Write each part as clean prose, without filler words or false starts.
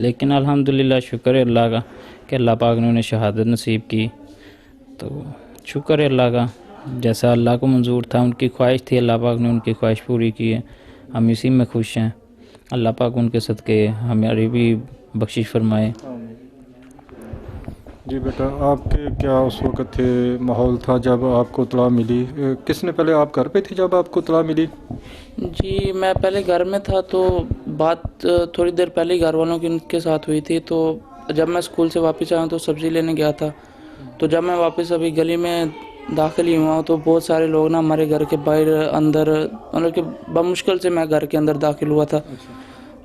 لیکن الحمدللہ شکر ہے اللہ کا کہ اللہ پاک نے انہیں شہادت نصیب کی، تو شکر ہے اللہ کا، جیسا اللہ کو منظور تھا، ان کی خواہش تھی، اللہ پاک نے ان کی خواہش پوری کی ہے، ہم اسی میں خوش ہیں۔ اللہ پاک ان کے صدقے ہماری بھی بخشش فرمائے۔ جی بیٹا، آپ کے کیا اس وقت تھے ماحول تھا جب آپ کو اطلاع ملی؟ کس نے پہلے، آپ گھر پہ تھے جب آپ کو اطلاع ملی؟ جی میں پہلے گھر میں تھا، تو بات تھوڑی دیر پہلے ہی گھر والوں کی ان کے ساتھ ہوئی تھی۔ تو جب میں اسکول سے واپس آیا تو سبزی لینے گیا تھا، تو جب میں واپس ابھی گلی میں داخل ہی ہوا تو بہت سارے لوگ نا ہمارے گھر کے باہر اندر، مطلب کہ بمشکل سے میں گھر کے اندر داخل ہوا تھا۔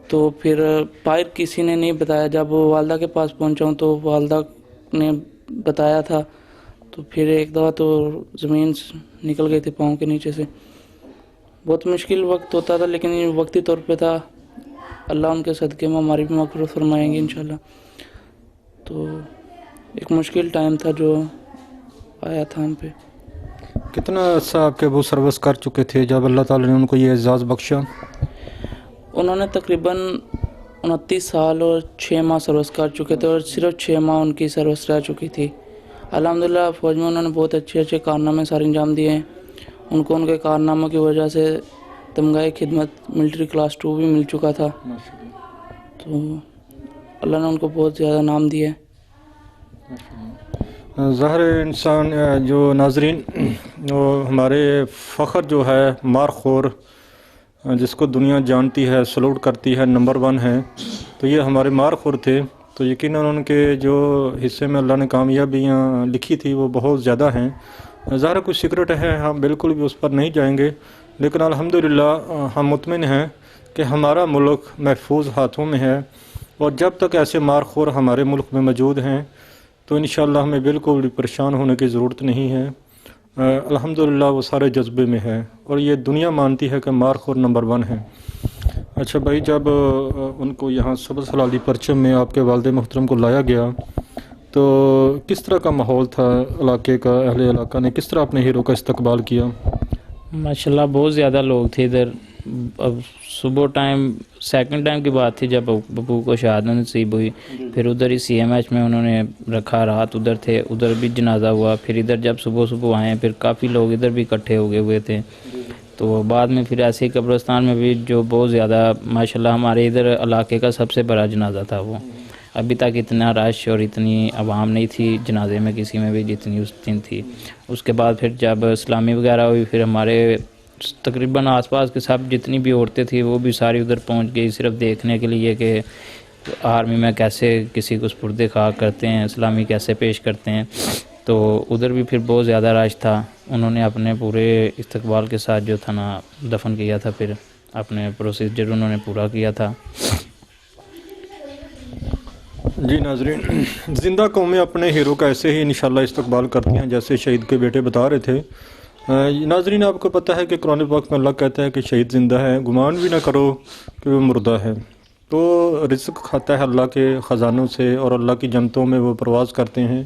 تو پھر باہر کسی نے نہیں بتایا، جب والدہ کے پاس پہنچا ہوں تو والدہ نے بتایا تھا، تو پھر ایک دفعہ تو زمین نکل گئی تھی پاؤں کے نیچے سے۔ بہت مشکل وقت ہوتا تھا، لیکن یہ وقتی طور پہ تھا، اللہ ان کے صدقے میں ہماری بھی مغفرت فرمائیں گے انشاءاللہ۔ تو ایک مشکل ٹائم تھا جو آیا تھا ہم پہ۔ کتنا عرصہ آپ کے ابو سروس کر چکے تھے جب اللہ تعالیٰ نے ان کو یہ اعزاز بخشا؟ انہوں نے تقریباً 29 سال اور 6 ماہ سروس کر چکے تھے، اور صرف 6 ماہ ان کی سروس رہ چکی تھی۔ الحمدللہ فوج میں انہوں نے بہت اچھے اچھے کارنامے سارے انجام دیے ہیں۔ ان کو ان کے کارناموں کی وجہ سے تمغہ خدمت ملٹری کلاس 2 بھی مل چکا تھا، تو اللہ نے ان کو بہت زیادہ نام دیا ہے۔ ظاہر انسان جو ناظرین، وہ ہمارے فخر جو ہے مارخور، جس کو دنیا جانتی ہے، سلوٹ کرتی ہے، نمبر 1 ہے، تو یہ ہمارے مارخور تھے۔ تو یقیناً ان کے جو حصے میں اللہ نے کامیابیاں لکھی تھی وہ بہت زیادہ ہیں۔ ظاہر کچھ سیکرٹ ہے، ہم بالکل بھی اس پر نہیں جائیں گے، لیکن الحمدللہ ہم مطمئن ہیں کہ ہمارا ملک محفوظ ہاتھوں میں ہے، اور جب تک ایسے مارخور ہمارے ملک میں موجود ہیں تو انشاءاللہ ہمیں بالکل بھی پریشان ہونے کی ضرورت نہیں ہے۔ الحمدللہ وہ سارے جذبے میں ہے، اور یہ دنیا مانتی ہے کہ مارخور نمبر 1 ہے۔ اچھا بھائی، جب ان کو یہاں سبز حلالی پرچم میں آپ کے والد محترم کو لایا گیا تو کس طرح کا ماحول تھا علاقے کا؟ اہل علاقہ نے کس طرح اپنے ہیرو کا استقبال کیا؟ ماشاءاللہ بہت زیادہ لوگ تھے ادھر۔ اب صبح ٹائم، سیکنڈ ٹائم کی بات تھی جب ابو کو شہادت نصیب ہوئی، پھر ادھر ہی سی ایم ایچ میں انہوں نے رکھا، رات ادھر تھے، ادھر بھی جنازہ ہوا، پھر ادھر جب صبح صبح آئے پھر کافی لوگ ادھر بھی اکٹھے ہو گئے ہوئے تھے۔ تو بعد میں پھر ایسے ہی قبرستان میں بھی جو بہت زیادہ ماشاءاللہ ہمارے ادھر علاقے کا سب سے بڑا جنازہ تھا وہ۔ ابھی تک اتنا رش اور اتنی عوام نہیں تھی جنازے میں کسی میں بھی جتنی اس دن تھی۔ اس کے بعد پھر جب اسلامی وغیرہ ہوئی، پھر ہمارے تقریباً آس پاس کے سب جتنی بھی عورتیں تھیں وہ بھی ساری ادھر پہنچ گئی، صرف دیکھنے کے لیے کہ آرمی میں کیسے کسی کو سپرد خاک کرتے ہیں، اسلامی کیسے پیش کرتے ہیں۔ تو ادھر بھی پھر بہت زیادہ رش تھا۔ انہوں نے اپنے پورے استقبال کے ساتھ جو تھا نا دفن کیا تھا، پھر اپنے پروسیجر انہوں نے پورا کیا تھا۔ جی ناظرین، زندہ قومیں اپنے ہیرو کا ایسے ہی انشاءاللہ استقبال کرتی ہیں جیسے شہید کے بیٹے بتا رہے تھے۔ ناظرین، آپ کو پتہ ہے کہ قرآن پاک میں اللہ کہتا ہے کہ شہید زندہ ہے، گمان بھی نہ کرو کہ وہ مردہ ہے۔ تو رزق کھاتا ہے اللہ کے خزانوں سے، اور اللہ کی جنتوں میں وہ پرواز کرتے ہیں۔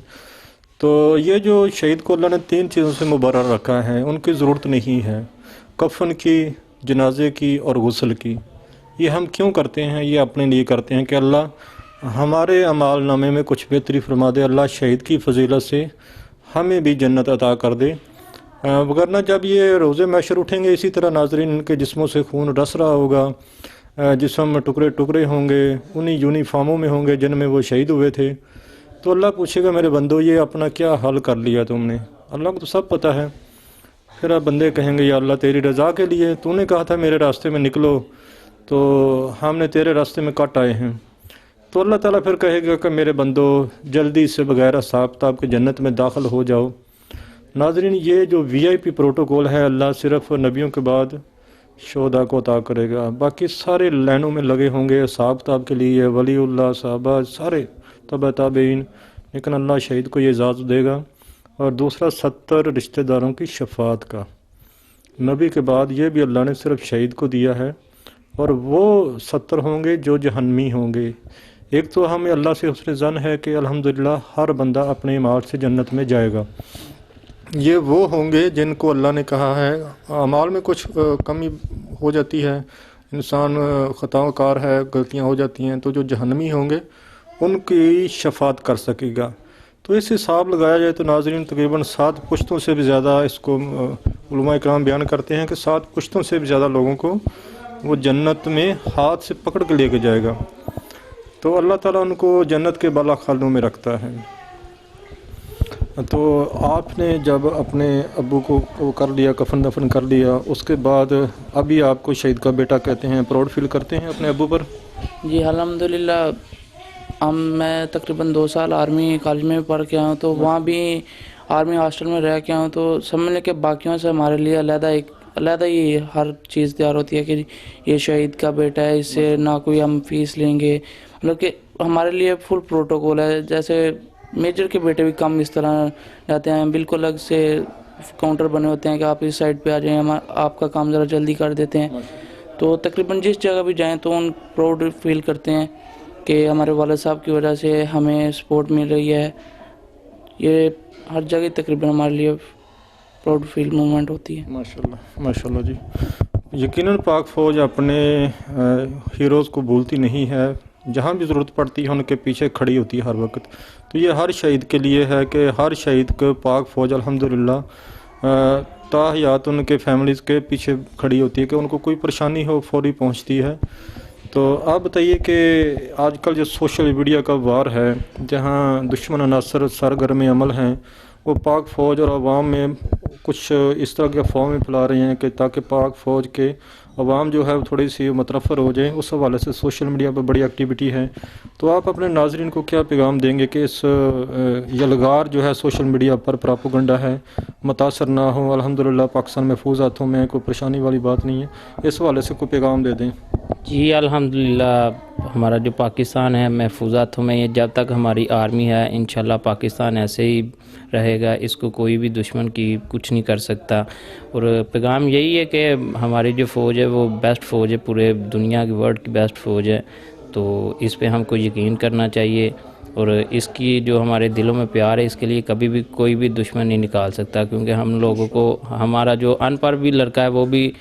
تو یہ جو شہید کو اللہ نے 3 چیزوں سے مبرر رکھا ہے، ان کی ضرورت نہیں ہے، کفن کی، جنازے کی اور غسل کی۔ یہ ہم کیوں کرتے ہیں؟ یہ اپنے لیے کرتے ہیں کہ اللہ ہمارے اعمال نامے میں کچھ بہتری فرما دے، اللہ شہید کی فضیلت سے ہمیں بھی جنت عطا کر دے۔ وگرنہ جب یہ روزے محشر اٹھیں گے اسی طرح ناظرین، ان کے جسموں سے خون رس رہا ہوگا، جسم ٹکڑے ٹکڑے ہوں گے، انہی یونیفارموں میں ہوں گے جن میں وہ شہید ہوئے تھے۔ تو اللہ پوچھے گا میرے بندو یہ اپنا کیا حل کر لیا تم نے؟ اللہ کو تو سب پتہ ہے۔ پھر آپ بندے کہیں گے یا اللہ تیری رضا کے لیے تو نے کہا تھا میرے راستے میں نکلو، تو ہم نے تیرے راستے میں کٹ آئے ہیں۔ تو اللہ تعالیٰ پھر کہے گا کہ میرے بندو جلدی سے بغیر حساب کتاب کے جنت میں داخل ہو جاؤ۔ ناظرین، یہ جو وی آئی پی پروٹوکول ہے اللہ صرف نبیوں کے بعد شہداء کو عطا کرے گا، باقی سارے لائنوں میں لگے ہوں گے حساب کتاب کے لیے، ولی اللہ، صحابہ، سارے تبع تابعین، لیکن اللہ شہید کو یہ اعزاز دے گا۔ اور دوسرا 70 رشتہ داروں کی شفاعت کا، نبی کے بعد یہ بھی اللہ نے صرف شہید کو دیا ہے، اور وہ 70 ہوں گے جو جہنمی ہوں گے۔ ایک تو ہمیں اللہ سے حسن ظن ہے کہ الحمدللہ ہر بندہ اپنے اعمال سے جنت میں جائے گا۔ یہ وہ ہوں گے جن کو اللہ نے کہا ہے اعمال میں کچھ کمی ہو جاتی ہے انسان خطاؤں کار ہے، غلطیاں ہو جاتی ہیں، تو جو جہنمی ہوں گے ان کی شفاعت کر سکے گا۔ تو اس حساب لگایا جائے تو ناظرین تقریباً 7 پشتوں سے بھی زیادہ اس کو علماء کرام بیان کرتے ہیں کہ 7 پشتوں سے بھی زیادہ لوگوں کو وہ جنت میں ہاتھ سے پکڑ کے لے کے جائے گا۔ تو اللہ تعالیٰ ان کو جنت کے بالا خانوں میں رکھتا ہے۔ تو آپ نے جب اپنے ابو کو کر لیا، کفن دفن کر لیا، اس کے بعد ابھی آپ کو شہید کا بیٹا کہتے ہیں، پراؤڈ فیل کرتے ہیں اپنے ابو پر؟ جی الحمدللہ، میں تقریباً 2 سال آرمی کالج میں پڑھ کے آیا ہوں، تو وہاں بھی آرمی ہاسٹل میں رہ کے آیا ہوں، تو سمجھ لیں کہ باقیوں سے ہمارے لیے علیحدہ ہی ہر چیز تیار ہوتی ہے کہ یہ شہید کا بیٹا ہے، اس سے نہ کوئی ہم فیس لیں گے، مطلب کہ ہمارے لیے فل پروٹوکول ہے۔ جیسے میجر کے بیٹے بھی کم اس طرح جاتے ہیں، بالکل الگ سے کاؤنٹر بنے ہوتے ہیں کہ آپ اس سائڈ پہ آ جائیں، ہم آپ کا کام ذرا جلدی کر دیتے ہیں۔ تو تقریباً جس جگہ بھی جائیں تو ان پراؤڈ فیل کرتے ہیں کہ ہمارے والد صاحب کی وجہ سے ہمیں سپورٹ مل رہی ہے۔ یہ ہر جگہ تقریباً ہمارے لیے پراؤڈ فیل مومنٹ ہوتی ہے۔ ماشاءاللہ ماشاءاللہ جی، یقیناً پاک فوج اپنے ہیروز کو بھولتی نہیں ہے، جہاں بھی ضرورت پڑتی ہے ان کے پیچھے کھڑی ہوتی ہے ہر وقت۔ تو یہ ہر شہید کے لیے ہے کہ ہر شہید کو پاک فوج الحمدللہ تا حیات ان کے فیملیز کے پیچھے کھڑی ہوتی ہے کہ ان کو کوئی پریشانی ہو فوری پہنچتی ہے۔ تو آپ بتائیے کہ آج کل جو سوشل میڈیا کا وار ہے، جہاں دشمن عناصر سرگرم عمل ہیں، وہ پاک فوج اور عوام میں کچھ اس طرح کے افواہیں پھیلا رہے ہیں کہ تاکہ پاک فوج کے عوام جو ہے وہ تھوڑی سی متنفر ہو جائیں، اس حوالے سے سوشل میڈیا پہ بڑی ایکٹیویٹی ہے۔ تو آپ اپنے ناظرین کو کیا پیغام دیں گے کہ اس یلغار جو ہے سوشل میڈیا پر پراپوگنڈا ہے متاثر نہ ہو؟ الحمدللہ پاکستان محفوظ ہاتھوں میں، کوئی پریشانی والی بات نہیں ہے، اس حوالے سے کوئی پیغام دے دیں۔ جی الحمدللہ ہمارا جو پاکستان ہے محفوظ ہاتھوں میں، جب تک ہماری آرمی ہے انشاءاللہ پاکستان ایسے ہی رہے گا، اس کو کوئی بھی دشمن کی کچھ نہیں کر سکتا۔ اور پیغام یہی ہے کہ ہماری جو فوج ہے وہ بیسٹ فوج ہے، پورے دنیا کی ورلڈ کی بیسٹ فوج ہے، تو اس پہ ہم کو یقین کرنا چاہیے، اور اس کی جو ہمارے دلوں میں پیار ہے اس کے لیے کبھی بھی کوئی بھی دشمن نہیں نکال سکتا، کیونکہ ہم لوگوں کو، ہمارا جو ان پڑھ بھی لڑکا ہے وہ بھی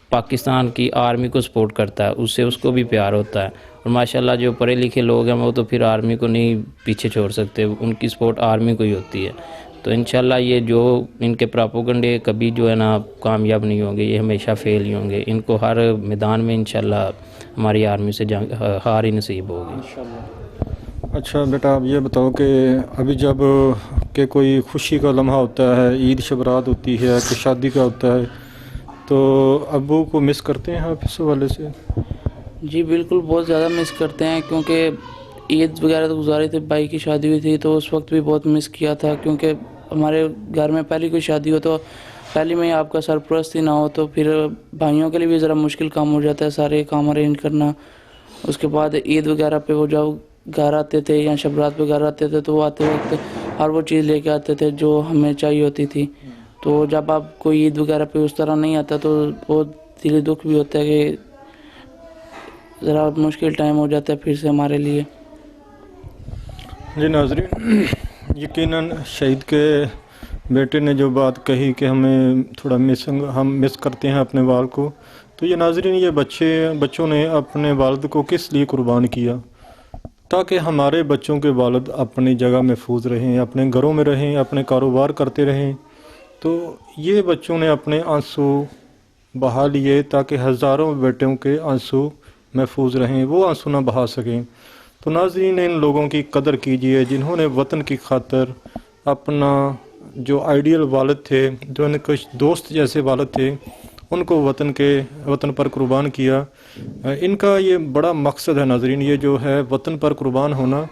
پاکستان کی آرمی کو سپورٹ کرتا ہے، اس کو بھی پیار ہوتا ہے، اور ماشاءاللہ جو پڑھے لکھے لوگ ہیں وہ تو پھر آرمی کو نہیں پیچھے چھوڑ سکتے، ان کی سپورٹ آرمی کو ہی ہوتی ہے۔ تو انشاءاللہ یہ جو ان کے پراپوگنڈے کبھی جو ہے نا کامیاب نہیں ہوں گے، یہ ہمیشہ فیل ہی ہوں گے، ان کو ہر میدان میں انشاءاللہ ہماری آرمی سے ہار ہی نصیب ہوگی۔ اچھا بیٹا، آپ یہ بتاؤ کہ ابھی جب کہ کوئی خوشی کا لمحہ ہوتا ہے، عید شبرات ہوتی ہے، کہ شادی کا ہوتا ہے، تو ابو کو مس کرتے ہیں آپ اس حوالے سے؟ جی بالکل، بہت زیادہ مس کرتے ہیں، کیونکہ عید وغیرہ تو گزاری تھی، بھائی کی شادی ہوئی تھی تو اس وقت بھی بہت مس کیا تھا، کیونکہ ہمارے گھر میں پہلی کوئی شادی ہو تو پہلی میں آپ کا سرپرست ہی نہ ہو تو پھر بھائیوں کے لیے بھی ذرا مشکل کام ہو جاتا ہے سارے کام ارینج کرنا۔ اس کے بعد عید وغیرہ پہ وہ جب گھر آتے تھے یا شبرات پہ گھر آتے تھے تو وہ آتے وقت ہر وہ چیز لے کے آتے تھے جو ہمیں چاہیے ہوتی تھی، تو جب آپ کوئی عید وغیرہ پہ اس طرح نہیں آتا تو بہت دلی دکھ بھی ہوتا ہے کہ ذرا مشکل ٹائم ہو جاتا ہے پھر سے ہمارے لیے۔ جی ناظرین، یقیناً شہید کے بیٹے نے جو بات کہی کہ ہمیں تھوڑا ہم مس کرتے ہیں اپنے والد کو، تو یہ ناظرین یہ بچوں نے اپنے والد کو کس لیے قربان کیا؟ تاکہ ہمارے بچوں کے والد اپنی جگہ محفوظ رہیں، اپنے گھروں میں رہیں، اپنے کاروبار کرتے رہیں۔ تو یہ بچوں نے اپنے آنسو بہا لیے تاکہ ہزاروں بیٹوں کے آنسو محفوظ رہیں، وہ آنسو نہ بہا سکیں۔ تو ناظرین ان لوگوں کی قدر کیجئے جنہوں نے وطن کی خاطر اپنا جو آئیڈیل والد تھے، جو ان کے دوست جیسے والد تھے، ان کو وطن پر قربان کیا۔ ان کا یہ بڑا مقصد ہے ناظرین، یہ جو ہے وطن پر قربان ہونا۔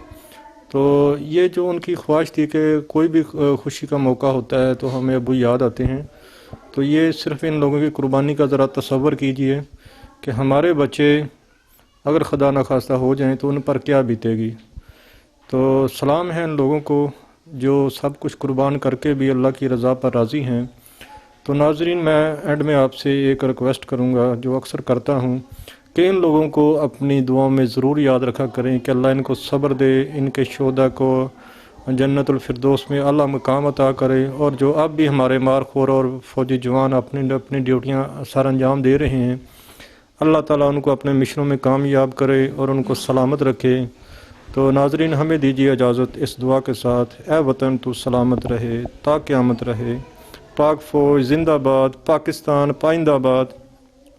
تو یہ جو ان کی خواہش تھی کہ کوئی بھی خوشی کا موقع ہوتا ہے تو ہمیں ابو یاد آتے ہیں، تو یہ صرف ان لوگوں کی قربانی کا ذرا تصور کیجئے کہ ہمارے بچے اگر خدا نخواستہ ہو جائیں تو ان پر کیا بیتے گی۔ تو سلام ہے ان لوگوں کو جو سب کچھ قربان کر کے بھی اللہ کی رضا پر راضی ہیں۔ تو ناظرین میں اینڈ میں آپ سے ایک ریکویسٹ کروں گا جو اکثر کرتا ہوں کہ ان لوگوں کو اپنی دعاؤں میں ضرور یاد رکھا کریں کہ اللہ ان کو صبر دے، ان کے شہداء کو جنت الفردوس میں اعلیٰ مقام عطا کرے، اور جو اب بھی ہمارے مار خور اور فوجی جوان اپنی ڈیوٹیاں سر انجام دے رہے ہیں، اللہ تعالیٰ ان کو اپنے مشنوں میں کامیاب کرے اور ان کو سلامت رکھے۔ تو ناظرین ہمیں دیجیے اجازت اس دعا کے ساتھ، اے وطن تو سلامت رہے تا قیامت رہے، پاک فوج زندہ باد، پاکستان پائندہ باد۔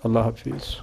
اللہ حافظ۔